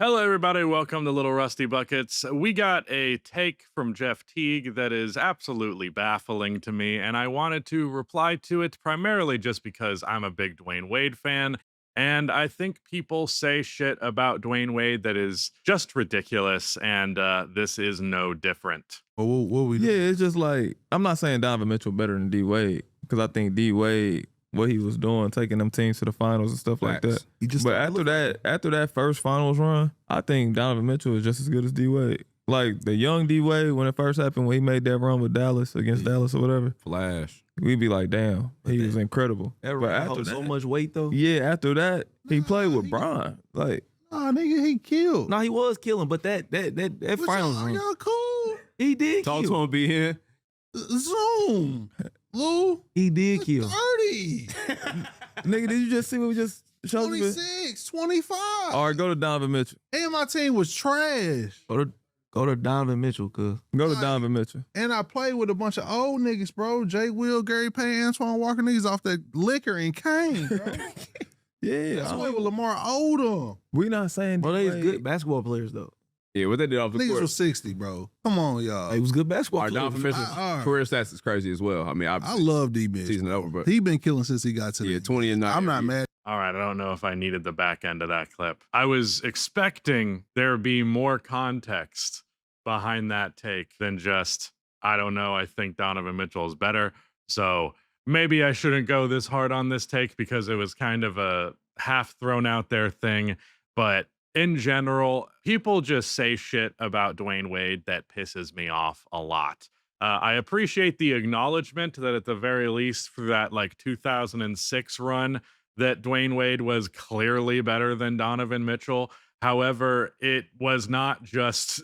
Hello, everybody. Welcome to Little Rusty Buckets. We got a take from Jeff Teague that is absolutely baffling to me, and I wanted to reply to it primarily just because I'm a big Dwayne Wade fan. And I think people say shit about Dwayne Wade that is just ridiculous, and this is no different. Well, what we Yeah, do? it's just like I'm not saying Donovan Mitchell better than D Wade because I think D Wade what he was doing, taking them teams to the finals and stuff like that. He just But started after that first finals run, I think Donovan Mitchell is just as good as D Wade. Like the young D Wade when it first happened, when he made that run with Dallas against Dallas or whatever, Flash. we'd be like, damn, he was incredible. That But after after so that, much weight though. yeah, after that, he played with he- Bron. Like, Nah, nigga, he killed. No, he was killing, but that What's finals y'all, run, y'all cool? he did Talk kill. to him, be here. Zoom. Lou, He did kill. 30, nigga, did you just see what we just showed you? 26, 25. All right, go to Donovan Mitchell. And my team was trash. Go to Donovan Mitchell, cuz. Go to Right. Donovan Mitchell. And I played with a bunch of old niggas, bro. Jay Will, Gary Payne, Antoine Walker niggas off that liquor and cane, bro. Yeah, That's I why don't- with Lamar Odom. we not saying Bro, they was D-Wade. good basketball players though. Yeah, what they did off the Niggas court. was 60, bro. Come on, y'all. They was good basketball All right, players. Donovan Mitchell's I- career stats is crazy as well. I mean, I love D Mitch. season over, but He been killing since he got to yeah, the 20 and 9. I'm not mad. All right, I don't know if I needed the back end of that clip. I was expecting there be more context behind that take than just, I don't know, I think Donovan Mitchell is better. So maybe I shouldn't go this hard on this take because it was kind of a half thrown out there thing. But in general, people just say shit about Dwayne Wade that pisses me off a lot. I appreciate the acknowledgement that at the very least for that like 2006 run, that Dwayne Wade was clearly better than Donovan Mitchell. However, it was not just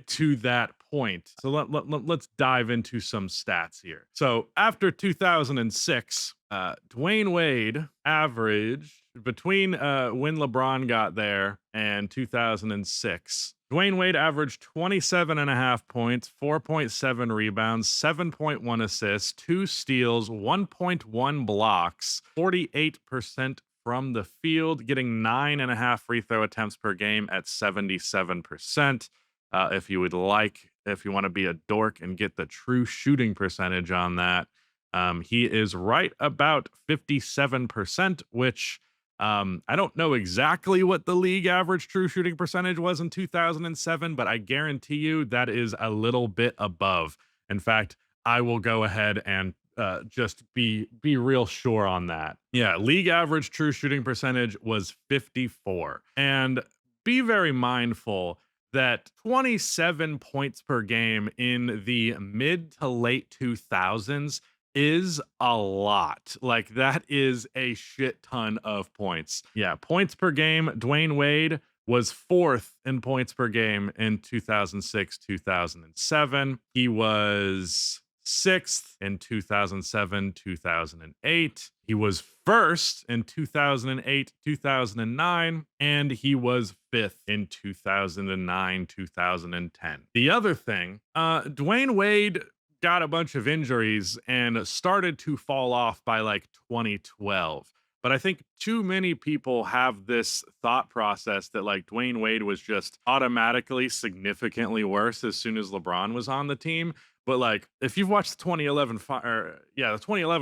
to that point. So let's dive into some stats here. So after 2006, Dwayne Wade averaged between when LeBron got there and 2006. Dwayne Wade averaged 27 and a half points, 4.7 rebounds, 7.1 assists, 2 steals, 1.1 blocks, 48% from the field, getting 9.5 free throw attempts per game at 77%. If you want to be a dork and get the true shooting percentage on that, he is right about 57%, which I don't know exactly what the league average true shooting percentage was in 2007, but I guarantee you that is a little bit above. In fact, I will go ahead and just be real sure on that. Yeah, league average true shooting percentage was 54. And be very mindful that 27 points per game in the mid to late 2000s is a lot. Like that is a shit ton of points. Yeah, points per game. Dwayne Wade was 4th in points per game in 2006, 2007. He was 6th in 2007, 2008. He was 1st in 2008, 2009, and he was 5th in 2009, 2010. The other thing, Dwayne Wade got a bunch of injuries and started to fall off by like 2012. But I think too many people have this thought process that like Dwayne Wade was just automatically significantly worse as soon as LeBron was on the team. But like if you've watched the 2011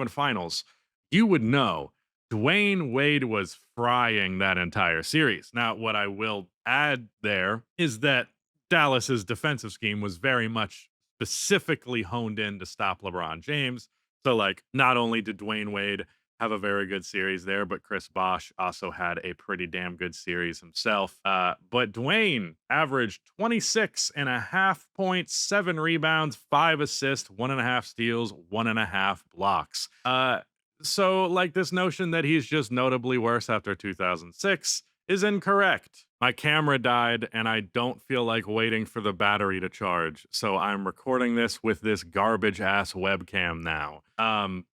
finals, you would know Dwayne Wade was frying that entire series. Now, what I will add there is that Dallas's defensive scheme was very much specifically honed in to stop LeBron James. So, like, not only did Dwayne Wade have a very good series there, but Chris Bosh also had a pretty damn good series himself. But Dwayne averaged 26 and a half points, 7 rebounds, 5 assists, 1.5 steals, 1.5 blocks. So, like, this notion that he's just notably worse after 2006 is incorrect. My camera died and I don't feel like waiting for the battery to charge. So I'm recording this with this garbage ass webcam now.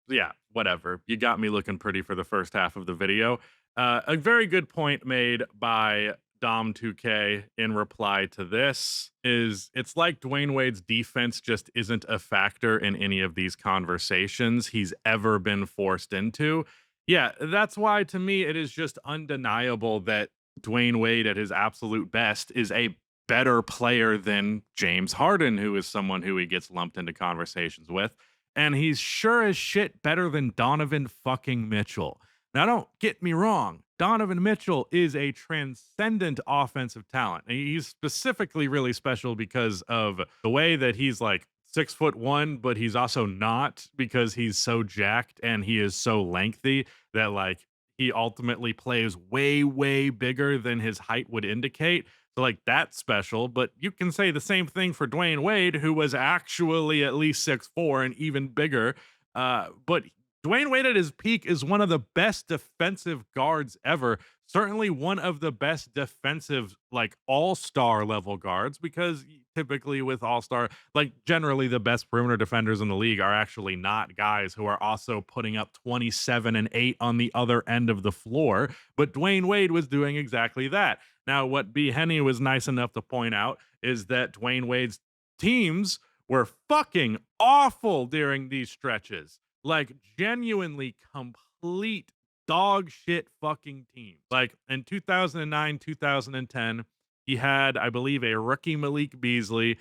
Yeah, whatever. You got me looking pretty for the first half of the video. A very good point made by Dom2K in reply to this is it's like Dwayne Wade's defense just isn't a factor in any of these conversations he's ever been forced into. Yeah, that's why to me it is just undeniable that Dwayne Wade at his absolute best is a better player than James Harden, who is someone who he gets lumped into conversations with. And he's sure as shit better than Donovan fucking Mitchell. Now, don't get me wrong. Donovan Mitchell is a transcendent offensive talent. He's specifically really special because of the way that he's like 6'1", but he's also not, because he's so jacked and he is so lengthy that like he ultimately plays way, way bigger than his height would indicate. So like that's special, but you can say the same thing for Dwayne Wade, who was actually at least 6'4" and even bigger. But Dwayne Wade at his peak is one of the best defensive guards ever. Certainly one of the best defensive, like all-star level guards, because typically with all-star, like generally the best perimeter defenders in the league are actually not guys who are also putting up 27 and 8 on the other end of the floor. But Dwayne Wade was doing exactly that. Now, what B. Henny was nice enough to point out is that Dwayne Wade's teams were fucking awful during these stretches. Like genuinely complete dog shit fucking teams. Like in 2009, 2010, he had, I believe, a rookie Malik Beasley,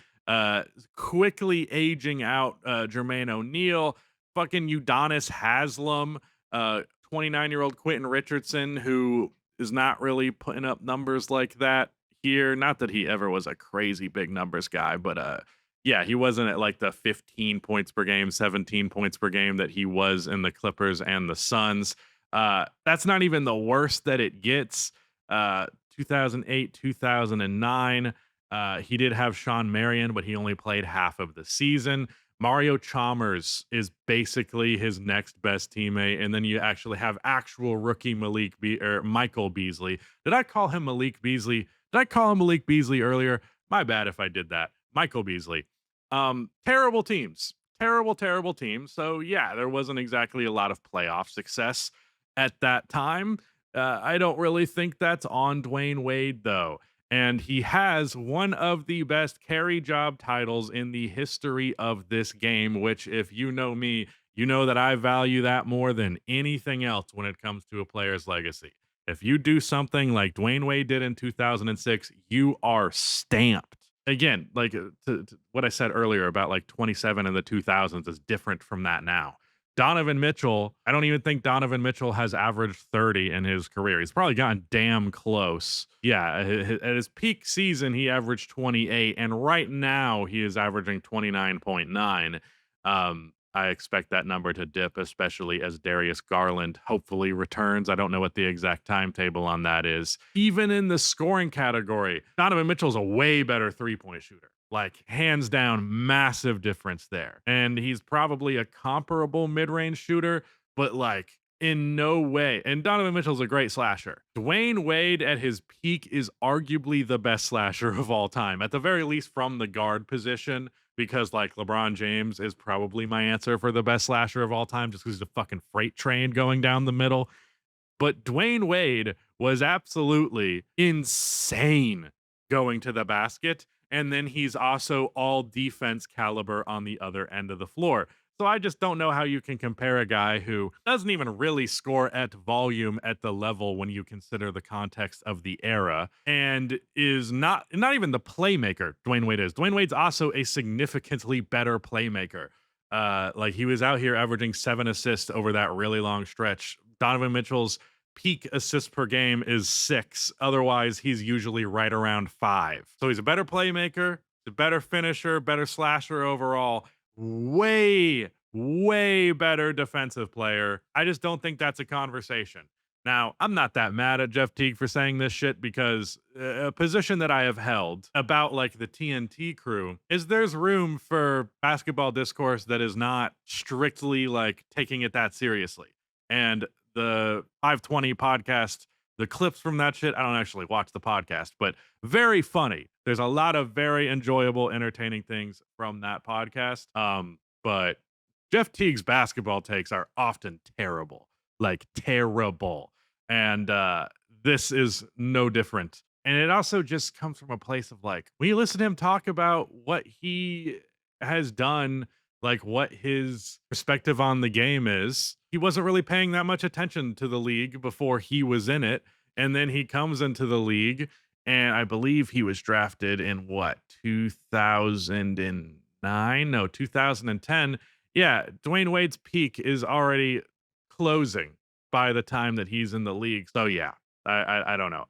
quickly aging out Jermaine O'Neal, fucking Udonis Haslam, 29-year-old Quentin Richardson, who is not really putting up numbers like that here. Not that he ever was a crazy big numbers guy, but yeah, he wasn't at like the 15 points per game, 17 points per game that he was in the Clippers and the Suns. That's not even the worst that it gets. 2008, 2009, he did have Sean Marion, but he only played half of the season. Mario Chalmers is basically his next best teammate, and then you actually have actual rookie Michael Beasley. Did I call him Malik Beasley? Did I call him Malik Beasley earlier? My bad if I did that. Michael Beasley. Terrible teams. Terrible teams. So yeah, there wasn't exactly a lot of playoff success at that time. I don't really think that's on Dwayne Wade though. And he has one of the best carry job titles in the history of this game, which if you know me, you know that I value that more than anything else when it comes to a player's legacy. If you do something like Dwayne Wade did in 2006, you are stamped. Again, like to what I said earlier about like 27 in the 2000s is different from that now. Donovan Mitchell, I don't even think Donovan Mitchell has averaged 30 in his career. He's probably gotten damn close. Yeah, at his peak season, he averaged 28, and right now he is averaging 29.9. I expect that number to dip, especially as Darius Garland hopefully returns. I don't know what the exact timetable on that is. Even in the scoring category, Donovan Mitchell's a way better three-point shooter. Like, hands down, massive difference there. And he's probably a comparable mid-range shooter, but like in no way. And Donovan Mitchell's a great slasher. Dwayne Wade at his peak is arguably the best slasher of all time, at the very least from the guard position, because like LeBron James is probably my answer for the best slasher of all time, just because he's a fucking freight train going down the middle. But Dwayne Wade was absolutely insane going to the basket. And then he's also all defense caliber on the other end of the floor. So I just don't know how you can compare a guy who doesn't even really score at volume at the level when you consider the context of the era, and is not even the playmaker Dwayne Wade is. Dwayne Wade's also a significantly better playmaker. Like he was out here averaging 7 assists over that really long stretch. Donovan Mitchell's peak assists per game is 6. Otherwise, he's usually right around 5. So he's a better playmaker, a better finisher, better slasher overall. Way better defensive player. I just don't think that's a conversation. Now, I'm not that mad at Jeff Teague for saying this shit, because a position that I have held about like the TNT crew is there's room for basketball discourse that is not strictly like taking it that seriously. And the 520 podcast, the clips from that shit, I don't actually watch the podcast, but very funny. There's a lot of very enjoyable, entertaining things from that podcast. But Jeff Teague's basketball takes are often terrible, like terrible. And this is no different. And it also just comes from a place of like, when you listen to him talk about what he has done, like what his perspective on the game is, he wasn't really paying that much attention to the league before he was in it. And then he comes into the league, and I believe he was drafted in what, 2009? No, 2010. Yeah, Dwayne Wade's peak is already closing by the time that he's in the league. So yeah, I don't know.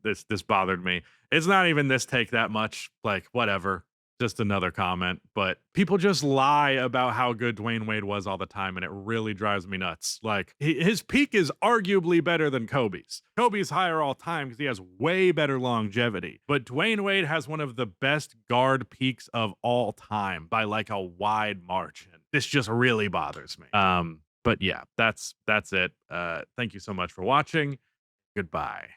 This bothered me. It's not even this take that much. Like whatever, just another comment. But people just lie about how good Dwayne Wade was all the time, and it really drives me nuts. Like his peak is arguably better than Kobe's. Kobe's higher all time because he has way better longevity. But Dwayne Wade has one of the best guard peaks of all time by like a wide margin. This just really bothers me. But yeah, that's it. Thank you so much for watching. Goodbye.